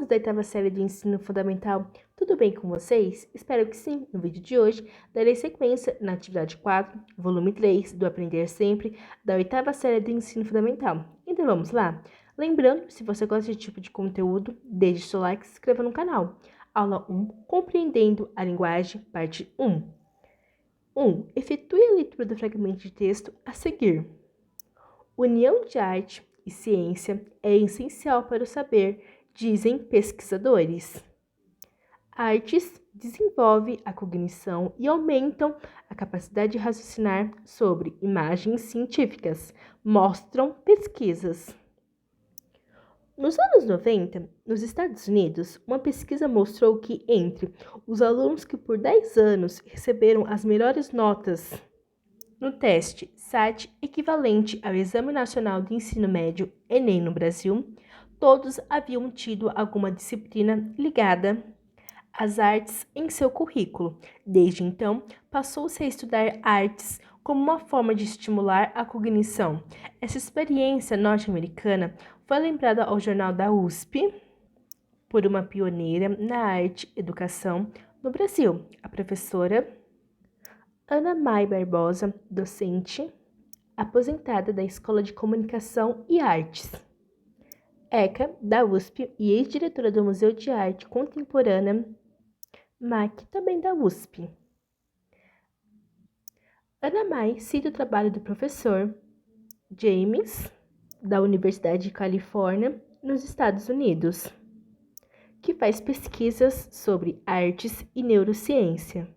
alunos da oitava série do ensino fundamental, tudo bem com vocês? Espero que sim. No vídeo de hoje, darei sequência na atividade 4, volume 3 do Aprender Sempre, da oitava série do ensino fundamental. Então vamos lá? Lembrando, se você gosta desse tipo de conteúdo, deixe seu like e se inscreva no canal. Aula 1, Compreendendo a Linguagem, parte 1. 1. Efetue a leitura do fragmento de texto a seguir. União de arte e ciência é essencial para o saber, dizem pesquisadores. Artes desenvolvem a cognição e aumentam a capacidade de raciocinar sobre imagens científicas, mostram pesquisas. Nos anos 90, nos Estados Unidos, uma pesquisa mostrou que entre os alunos que por 10 anos receberam as melhores notas no teste SAT equivalente ao Exame Nacional de Ensino Médio, Enem no Brasil, todos haviam tido alguma disciplina ligada às artes em seu currículo. Desde então, passou-se a estudar artes como uma forma de estimular a cognição. Essa experiência norte-americana foi lembrada ao jornal da USP por uma pioneira na arte e educação no Brasil, a professora Ana Mai Barbosa, docente, aposentada da Escola de Comunicação e Artes, ECA, da USP e ex-diretora do Museu de Arte Contemporânea, MAC, também da USP. Ana Mai cita o trabalho do professor James, da Universidade de Califórnia, nos Estados Unidos, que faz pesquisas sobre artes e neurociência.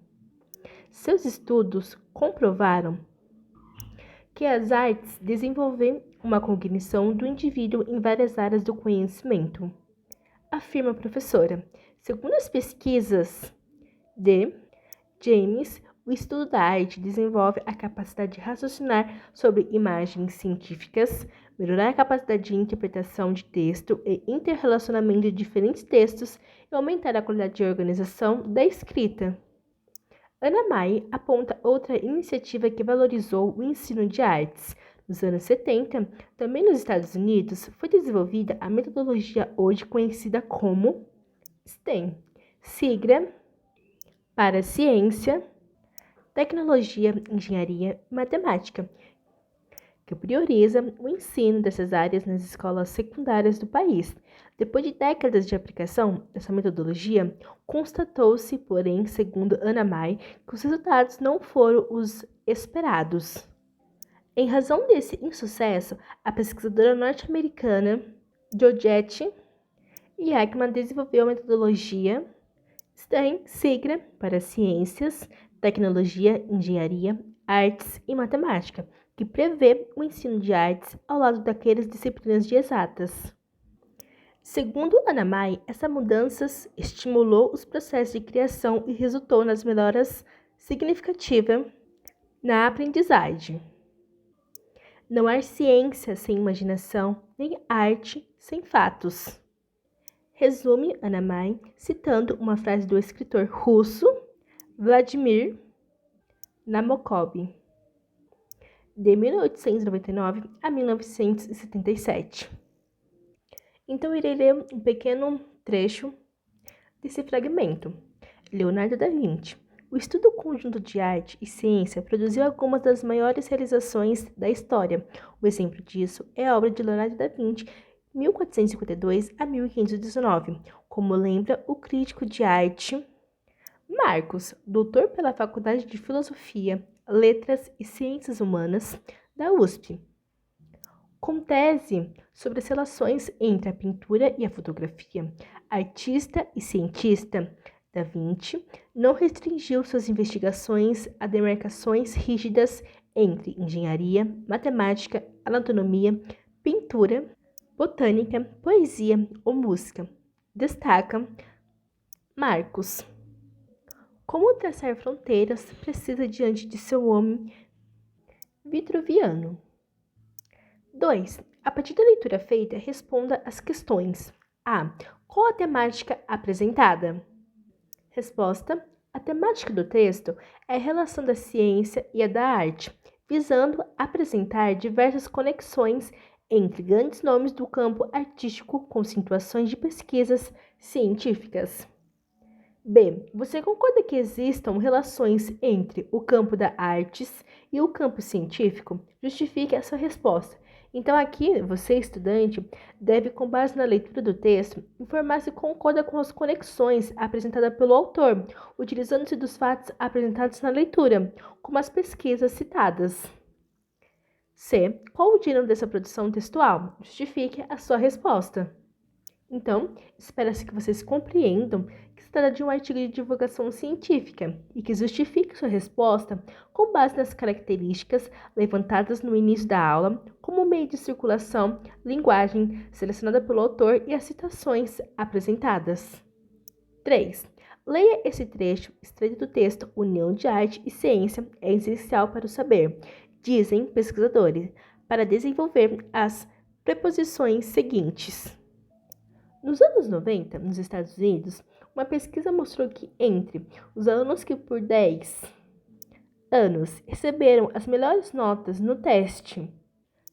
Seus estudos comprovaram que as artes desenvolvem uma cognição do indivíduo em várias áreas do conhecimento, afirma a professora. Segundo as pesquisas de James, o estudo da arte desenvolve a capacidade de raciocinar sobre imagens científicas, melhorar a capacidade de interpretação de texto e interrelacionamento de diferentes textos e aumentar a qualidade de organização da escrita. Ana Mai aponta outra iniciativa que valorizou o ensino de artes. Nos anos 70, também nos Estados Unidos, foi desenvolvida a metodologia hoje conhecida como STEM, sigla para Ciência, Tecnologia, Engenharia e Matemática, que prioriza o ensino dessas áreas nas escolas secundárias do país. Depois de décadas de aplicação dessa metodologia, constatou-se, porém, segundo Ana Mai, que os resultados não foram os esperados. Em razão desse insucesso, a pesquisadora norte-americana Georgette Yackman desenvolveu a metodologia STEM, sigla para Ciências, Tecnologia, Engenharia, Artes e Matemática, que prevê o ensino de artes ao lado daquelas disciplinas de exatas. Segundo Ana Mai, essa mudança estimulou os processos de criação e resultou nas melhoras significativas na aprendizagem. Não há ciência sem imaginação, nem arte sem fatos. Resume Ana Mai, citando uma frase do escritor russo Vladimir Nabokov, de 1899 a 1977. Então, irei ler um pequeno trecho desse fragmento. Leonardo da Vinci. O estudo conjunto de arte e ciência produziu algumas das maiores realizações da história. O exemplo disso é a obra de Leonardo da Vinci, 1452 a 1519, como lembra o crítico de arte Marcos, doutor pela Faculdade de Filosofia, Letras e Ciências Humanas da USP. Com tese sobre as relações entre a pintura e a fotografia, artista e cientista, Da Vinci não restringiu suas investigações a demarcações rígidas entre engenharia, matemática, anatomia, pintura, botânica, poesia ou música. Destaca Marcos. Como traçar fronteiras precisa diante de seu homem vitruviano. 2. A partir da leitura feita, responda as questões. A. Qual a temática apresentada? Resposta. A temática do texto é a relação da ciência e a da arte, visando apresentar diversas conexões entre grandes nomes do campo artístico com situações de pesquisas científicas. B. Você concorda que existam relações entre o campo da artes e o campo científico? Justifique a sua resposta. Então, aqui, você, estudante, deve, com base na leitura do texto, informar se concorda com as conexões apresentadas pelo autor, utilizando-se dos fatos apresentados na leitura, como as pesquisas citadas. C. Qual o gênero dessa produção textual? Justifique a sua resposta. Então, espera-se que vocês compreendam que se trata de um artigo de divulgação científica e que justifique sua resposta com base nas características levantadas no início da aula, como meio de circulação, linguagem selecionada pelo autor e as citações apresentadas. 3. Leia esse trecho extraído do texto União de Arte e Ciência é essencial para o saber, dizem pesquisadores, para desenvolver as preposições seguintes. Nos anos 90, nos Estados Unidos, uma pesquisa mostrou que entre os alunos que por 10 anos receberam as melhores notas no teste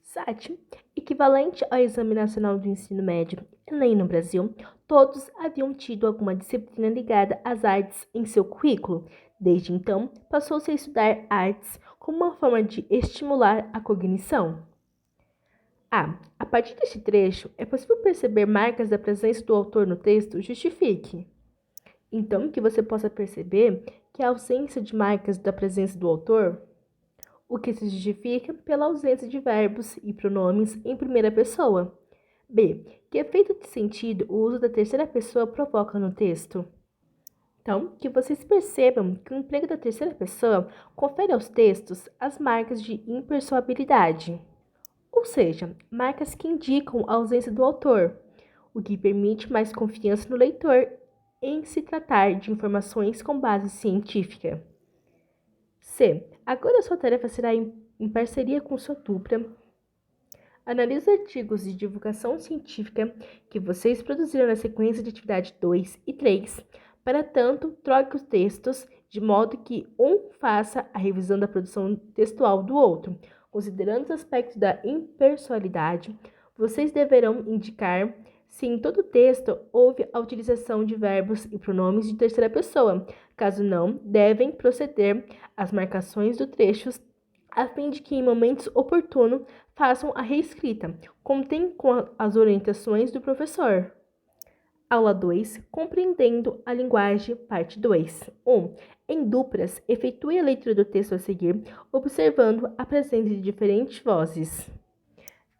SAT, equivalente ao Exame Nacional do Ensino Médio, ENEM no Brasil, todos haviam tido alguma disciplina ligada às artes em seu currículo. Desde então, passou-se a estudar artes como uma forma de estimular a cognição. A partir deste trecho, é possível perceber marcas da presença do autor no texto? Justifique. Então, que você possa perceber que a ausência de marcas da presença do autor, o que se justifica pela ausência de verbos e pronomes em primeira pessoa. B. Que efeito de sentido o uso da terceira pessoa provoca no texto? Então, que vocês percebam que o emprego da terceira pessoa confere aos textos as marcas de impessoabilidade, ou seja, marcas que indicam a ausência do autor, o que permite mais confiança no leitor em se tratar de informações com base científica. C. Agora sua tarefa será em parceria com sua dupla. Analise os artigos de divulgação científica que vocês produziram na sequência de atividade 2 e 3. Para tanto, troque os textos de modo que um faça a revisão da produção textual do outro. Considerando os aspectos da impessoalidade, vocês deverão indicar se em todo o texto houve a utilização de verbos e pronomes de terceira pessoa. Caso não, devem proceder às marcações do trechos a fim de que, em momentos oportunos, façam a reescrita, contém com as orientações do professor. Aula 2, Compreendendo a Linguagem, parte 2. 1. Em duplas, efetue a leitura do texto a seguir, observando a presença de diferentes vozes.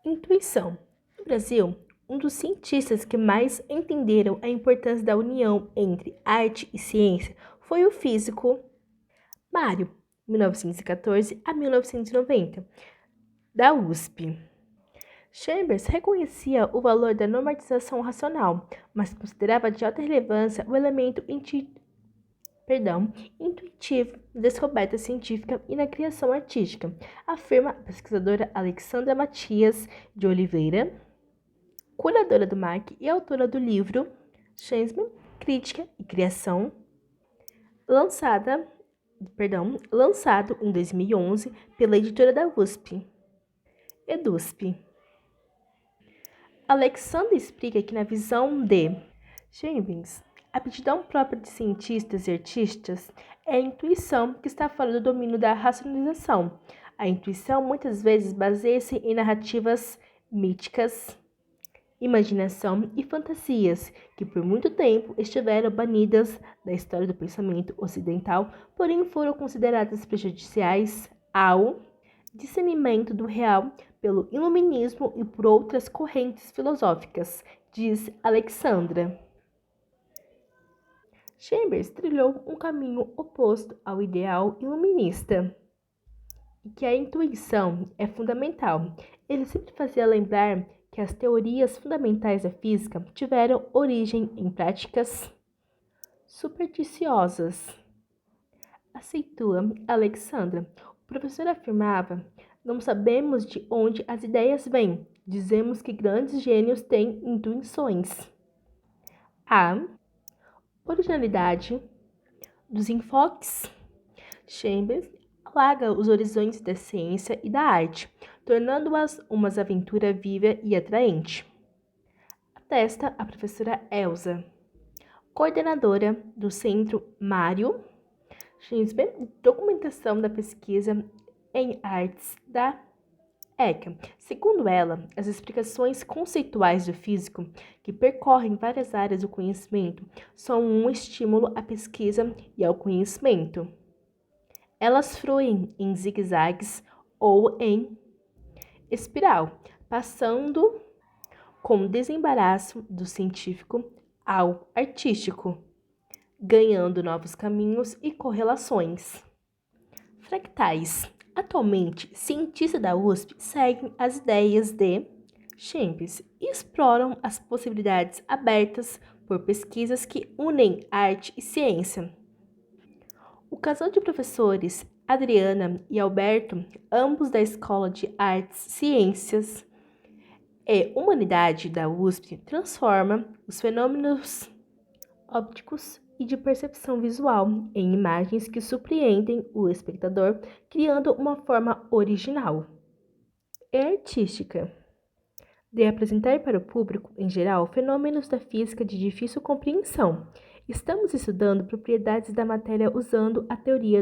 Intuição. No Brasil, um dos cientistas que mais entenderam a importância da união entre arte e ciência foi o físico Mário, 1914 a 1990, da USP. Chambers reconhecia o valor da normatização racional, mas considerava de alta relevância o elemento intuitivo na descoberta científica e na criação artística, afirma a pesquisadora Alexandra Matias de Oliveira, curadora do MAC e autora do livro Chambers, Crítica e Criação, lançado em 2011 pela editora da USP, EDUSP. Alexandre explica que, na visão de Chambers, a aptidão própria de cientistas e artistas é a intuição que está fora do domínio da racionalização. A intuição muitas vezes baseia-se em narrativas míticas, imaginação e fantasias que por muito tempo estiveram banidas da história do pensamento ocidental, porém foram consideradas prejudiciais ao discernimento do real pelo iluminismo e por outras correntes filosóficas, diz Alexandra. Chambers trilhou um caminho oposto ao ideal iluminista, e que a intuição é fundamental. Ele sempre fazia lembrar que as teorias fundamentais da física tiveram origem em práticas supersticiosas. Aceitua Alexandra. O professor afirmava: não sabemos de onde as ideias vêm. Dizemos que grandes gênios têm intuições. A originalidade dos enfoques. Chambers, ao alarga os horizontes da ciência e da arte, tornando-as uma aventura viva e atraente. Atesta a professora Elsa, coordenadora do Centro Mário Schinsberg, documentação da pesquisa em artes da ECA. Segundo ela, as explicações conceituais do físico, que percorrem várias áreas do conhecimento, são um estímulo à pesquisa e ao conhecimento. Elas fluem em zigue-zagues ou em espiral, passando com desembaraço do científico ao artístico, ganhando novos caminhos e correlações. Fractais. Atualmente, cientistas da USP seguem as ideias de Chempes e exploram as possibilidades abertas por pesquisas que unem arte e ciência. O casal de professores, Adriana e Alberto, ambos da Escola de Artes, Ciências e Humanidade da USP, transforma os fenômenos ópticos e de percepção visual em imagens que surpreendem o espectador, criando uma forma original e artística de apresentar para o público, em geral, fenômenos da física de difícil compreensão. Estamos estudando propriedades da matéria usando a teoria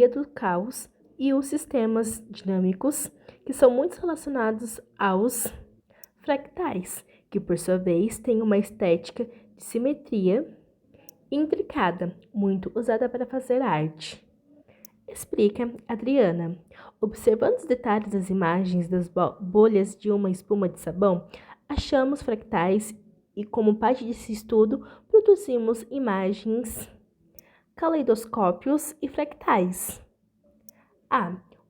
do caos e os sistemas dinâmicos, que são muito relacionados aos fractais, que por sua vez têm uma estética de simetria intricada, muito usada para fazer arte. Explica Adriana. Observando os detalhes das imagens das bolhas de uma espuma de sabão, achamos fractais e, como parte desse estudo, produzimos imagens, caleidoscópios e fractais.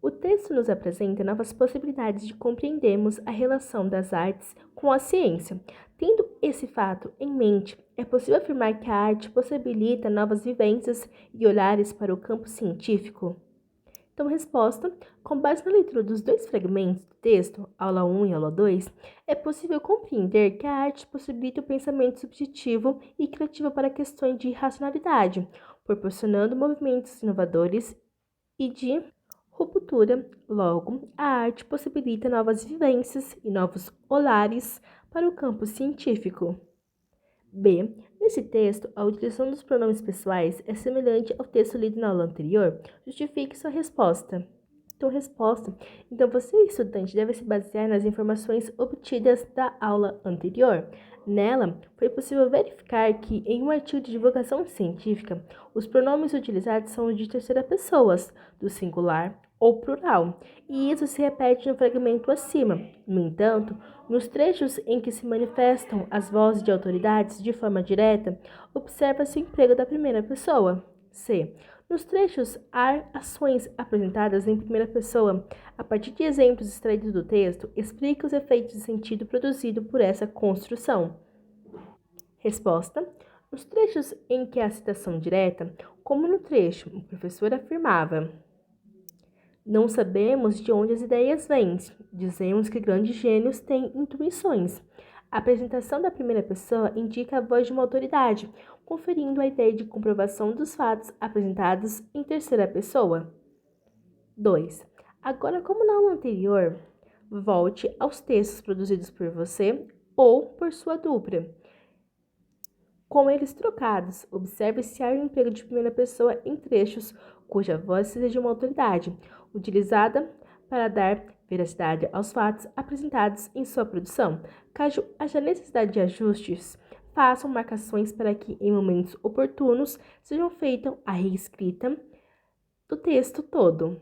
O texto nos apresenta novas possibilidades de compreendermos a relação das artes com a ciência. Tendo esse fato em mente, é possível afirmar que a arte possibilita novas vivências e olhares para o campo científico? Então, resposta: com base na leitura dos dois fragmentos do texto, aula 1 e aula 2, é possível compreender que a arte possibilita o pensamento subjetivo e criativo para questões de racionalidade, proporcionando movimentos inovadores e de ruptura. Logo, a arte possibilita novas vivências e novos olhares para o campo científico. B. Nesse texto, a utilização dos pronomes pessoais é semelhante ao texto lido na aula anterior. Justifique sua resposta. Então, você, estudante, deve se basear nas informações obtidas da aula anterior. Nela, foi possível verificar que, em um artigo de divulgação científica, os pronomes utilizados são de terceira pessoa, do singular ou plural, e isso se repete no fragmento acima. No entanto, nos trechos em que se manifestam as vozes de autoridades de forma direta, observa-se o emprego da primeira pessoa. C. Nos trechos, há ações apresentadas em primeira pessoa. A partir de exemplos extraídos do texto, explica os efeitos de sentido produzido por essa construção. Resposta: nos trechos em que há citação direta, como no trecho, o professor afirmava: não sabemos de onde as ideias vêm. Dizemos que grandes gênios têm intuições. A apresentação da primeira pessoa indica a voz de uma autoridade, conferindo a ideia de comprovação dos fatos apresentados em terceira pessoa. 2. Agora, como na aula anterior, volte aos textos produzidos por você ou por sua dupla. Com eles trocados, observe se há um emprego de primeira pessoa em trechos cuja voz seja de uma autoridade, utilizada para dar veracidade aos fatos apresentados em sua produção. Caso haja necessidade de ajustes, façam marcações para que, em momentos oportunos, sejam feita a reescrita do texto todo.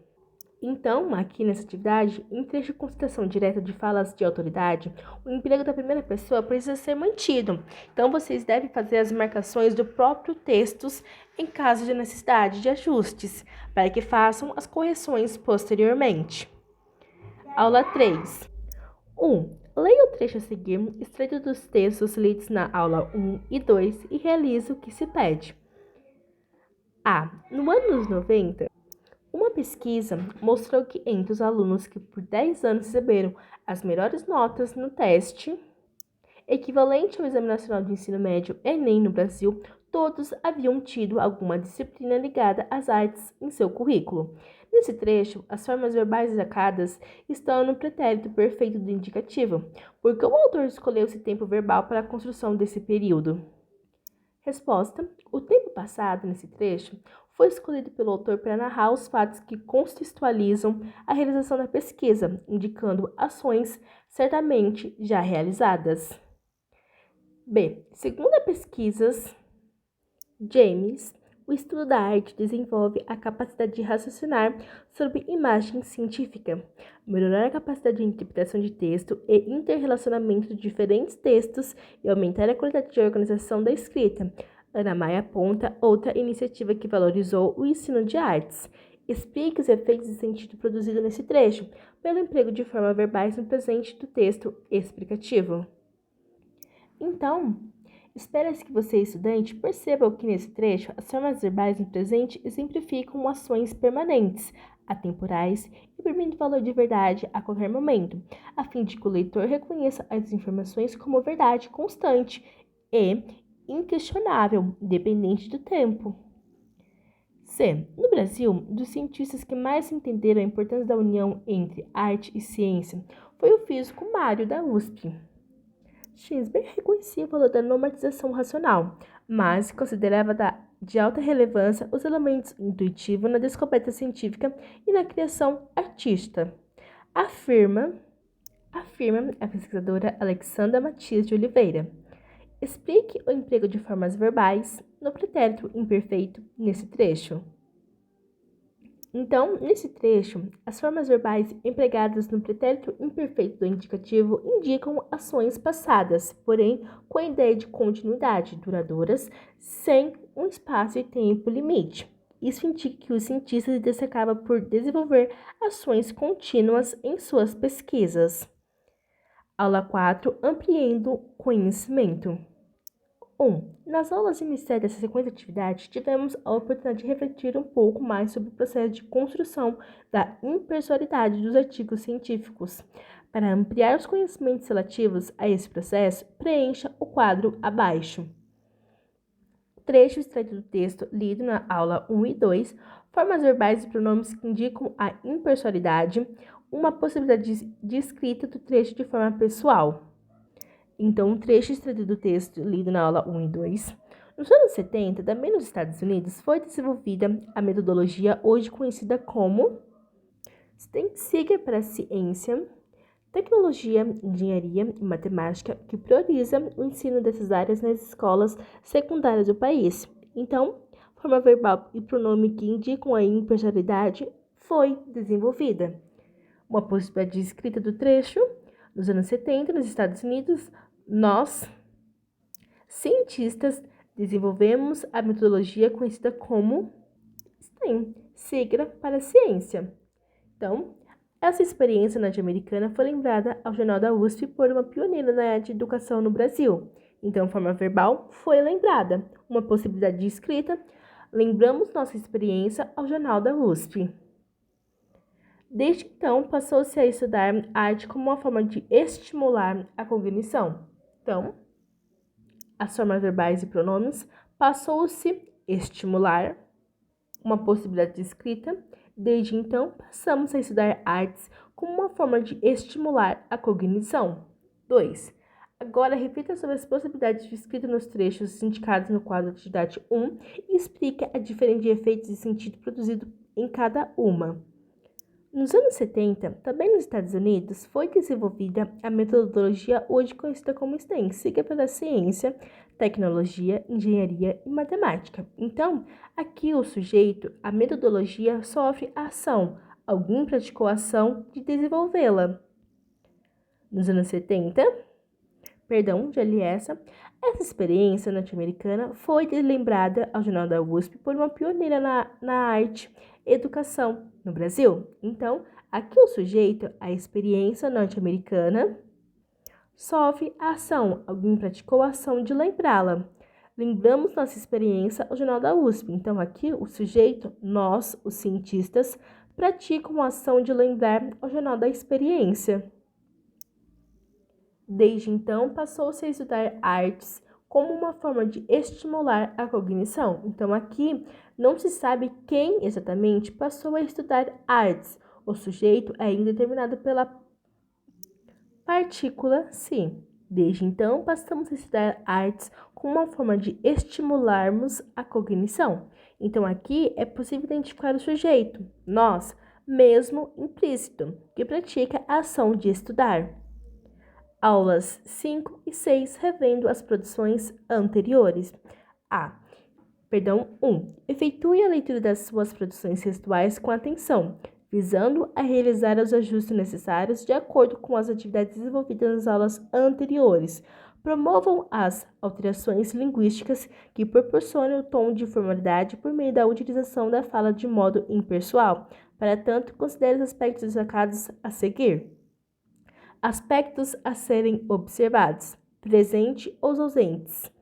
Então, aqui nessa atividade, em trecho com citação direta de falas de autoridade, o emprego da primeira pessoa precisa ser mantido. Então, vocês devem fazer as marcações do próprio texto em caso de necessidade de ajustes, para que façam as correções posteriormente. Aula 3. 1. Leia o trecho a seguir, extraído dos textos lidos na aula 1 e 2 e realize o que se pede. No ano dos 90, uma pesquisa mostrou que entre os alunos que por 10 anos receberam as melhores notas no teste, equivalente ao Exame Nacional de Ensino Médio Enem no Brasil, todos haviam tido alguma disciplina ligada às artes em seu currículo. Nesse trecho, as formas verbais destacadas estão no pretérito perfeito do indicativo, porque o autor escolheu esse tempo verbal para a construção desse período. Resposta: o tempo passado nesse trecho foi escolhido pelo autor para narrar os fatos que contextualizam a realização da pesquisa, indicando ações certamente já realizadas. B. Segundo as pesquisas James, o estudo da arte desenvolve a capacidade de raciocinar sobre imagem científica, melhorar a capacidade de interpretação de texto e interrelacionamento de diferentes textos e aumentar a qualidade de organização da escrita. Ana Maia aponta outra iniciativa que valorizou o ensino de artes. Explique os efeitos de sentido produzido nesse trecho, pelo emprego de formas verbais no presente do texto explicativo. Então, espera-se que você, estudante, perceba que nesse trecho as formas verbais no presente exemplificam ações permanentes, atemporais e permitem valor de verdade a qualquer momento, a fim de que o leitor reconheça as informações como verdade constante e inquestionável, independente do tempo. C. No Brasil, dos cientistas que mais entenderam a importância da união entre arte e ciência foi o físico Mário da USP. Bem reconhecia o valor da normatização racional, mas considerava de alta relevância os elementos intuitivos na descoberta científica e na criação artística. Afirma a pesquisadora Alexandra Matias de Oliveira. Explique o emprego de formas verbais no pretérito imperfeito nesse trecho. Então, nesse trecho, as formas verbais empregadas no pretérito imperfeito do indicativo indicam ações passadas, porém com a ideia de continuidade, duradouras, sem um espaço e tempo limite. Isso indica que o cientista se destacava por desenvolver ações contínuas em suas pesquisas. Aula 4. Ampliando conhecimento. 1. Nas aulas iniciais dessa sequência de atividades, tivemos a oportunidade de refletir um pouco mais sobre o processo de construção da impessoalidade dos artigos científicos. Para ampliar os conhecimentos relativos a esse processo, preencha o quadro abaixo. Trecho extraído do texto lido na aula 1 e 2, formas verbais e pronomes que indicam a impessoalidade, uma possibilidade de escrita do trecho de forma pessoal. Então, um trecho extraído do texto lido na aula 1 e 2. Nos anos 70, também nos Estados Unidos, foi desenvolvida a metodologia hoje conhecida como STEM-SIGA para Ciência, Tecnologia, Engenharia e Matemática, que prioriza o ensino dessas áreas nas escolas secundárias do país. Então, forma verbal e pronome que indicam a impessoalidade foi desenvolvida. Uma possibilidade de escrita do trecho. Nos anos 70, nos Estados Unidos, nós, cientistas, desenvolvemos a metodologia conhecida como STEM, sigla para ciência. Então, essa experiência norte-americana foi lembrada ao Jornal da USP por uma pioneira na área de educação no Brasil. Então, forma verbal foi lembrada. Uma possibilidade de escrita, lembramos nossa experiência ao Jornal da USP. Desde então, passou-se a estudar arte como uma forma de estimular a cognição. Então, as formas verbais e pronomes passou-se a estimular uma possibilidade de escrita. Desde então, passamos a estudar artes como uma forma de estimular a cognição. 2. Agora, reflita sobre as possibilidades de escrita nos trechos indicados no quadro de atividade 1 e explique a diferença de efeitos de sentido produzido em cada uma. Nos anos 70, também nos Estados Unidos, foi desenvolvida a metodologia hoje conhecida como STEM, sigla pela Ciência, Tecnologia, Engenharia e Matemática. Então, aqui o sujeito, a metodologia, sofre a ação. Alguém praticou a ação de desenvolvê-la. Nos anos 70, essa experiência norte-americana foi lembrada ao Jornal da USP por uma pioneira na arte e educação no Brasil. Então, aqui o sujeito, a experiência norte-americana, sofre a ação. Alguém praticou a ação de lembrá-la. Lembramos nossa experiência ao Jornal da USP. Então, aqui o sujeito, nós, os cientistas, praticam a ação de lembrar ao Jornal da Experiência. Desde então, passou-se a estudar artes como uma forma de estimular a cognição. Então, aqui não se sabe quem exatamente passou a estudar artes. O sujeito é indeterminado pela partícula si. Desde então, passamos a estudar artes como uma forma de estimularmos a cognição. Então, aqui é possível identificar o sujeito, nós, mesmo implícito, que pratica a ação de estudar. Aulas 5 e 6, revendo as produções anteriores. 1. Efetue a leitura das suas produções textuais com atenção, visando a realizar os ajustes necessários de acordo com as atividades desenvolvidas nas aulas anteriores. Promovam as alterações linguísticas que proporcionam o tom de formalidade por meio da utilização da fala de modo impessoal. Para tanto, considere os aspectos destacados a seguir. Aspectos a serem observados: presente ou ausentes.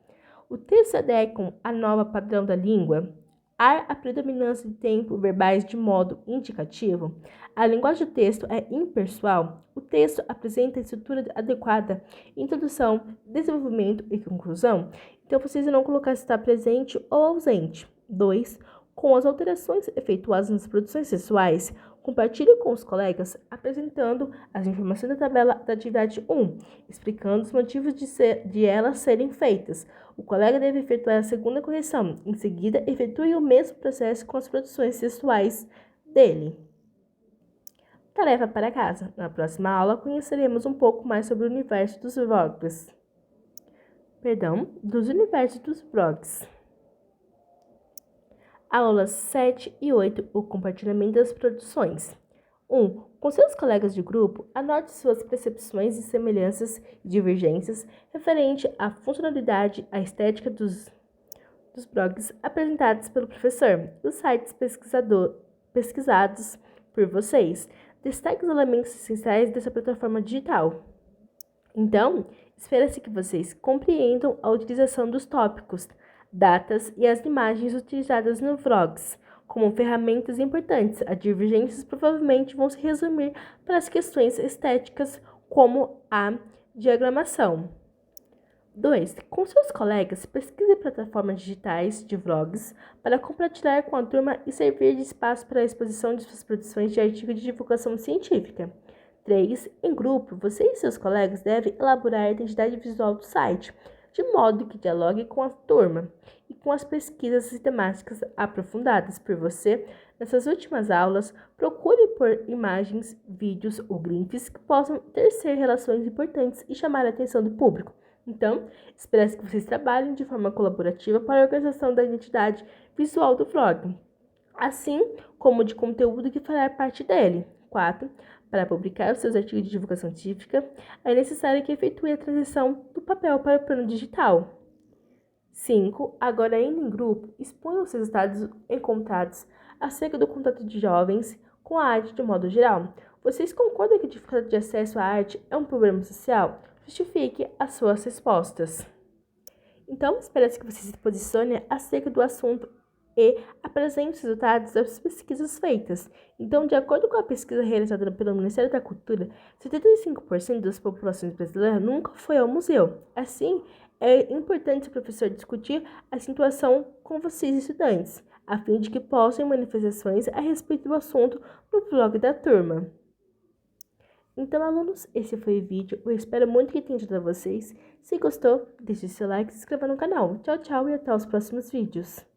O texto adequa a nova padrão da língua. Há a predominância de tempo verbais de modo indicativo. A linguagem do texto é impessoal. O texto apresenta a estrutura adequada, introdução, desenvolvimento e conclusão. Então, vocês irão colocar se está presente ou ausente. 2. Com as alterações efetuadas nas produções textuais, compartilhe com os colegas apresentando as informações da tabela da atividade 1, explicando os motivos de elas serem feitas. O colega deve efetuar a segunda correção. Em seguida, efetue o mesmo processo com as produções textuais dele. Tarefa para casa. Na próxima aula, conheceremos um pouco mais sobre o universo dos blogs. Dos universos dos blogs. Aulas 7 e 8, o compartilhamento das produções. 1. Com seus colegas de grupo, anote suas percepções de semelhanças e divergências referente à funcionalidade, à estética dos blogs apresentados pelo professor, dos sites pesquisados por vocês. Destaque os elementos essenciais dessa plataforma digital. Então, espera-se que vocês compreendam a utilização dos tópicos, datas e as imagens utilizadas no vlogs como ferramentas importantes. As divergências provavelmente vão se resumir para as questões estéticas, como a diagramação. 2. Com seus colegas, pesquise plataformas digitais de vlogs para compartilhar com a turma e servir de espaço para a exposição de suas produções de artigo de divulgação científica. 3. Em grupo, você e seus colegas devem elaborar a identidade visual do site, de modo que dialogue com a turma e com as pesquisas sistemáticas aprofundadas por você. Nessas últimas aulas, procure por imagens, vídeos ou GIFs que possam tecer relações importantes e chamar a atenção do público. Então, espero que vocês trabalhem de forma colaborativa para a organização da identidade visual do vlog, assim como de conteúdo que fará parte dele. 4. Para publicar os seus artigos de divulgação científica, é necessário que efetue a transição do papel para o plano digital. 5. Agora, ainda em grupo, exponha os resultados encontrados acerca do contato de jovens com a arte de modo geral. Vocês concordam que a dificuldade de acesso à arte é um problema social? Justifique as suas respostas. Então, espero que você se posicione acerca do assunto e apresente os resultados das pesquisas feitas. Então, de acordo com a pesquisa realizada pelo Ministério da Cultura, 75% das populações brasileiras nunca foi ao museu. Assim, é importante o professor discutir a situação com vocês, estudantes, a fim de que possam manifestações a respeito do assunto no blog da turma. Então, alunos, esse foi o vídeo. Eu espero muito que tenha ajudado vocês. Se gostou, deixe seu like e se inscreva no canal. Tchau, tchau e até os próximos vídeos.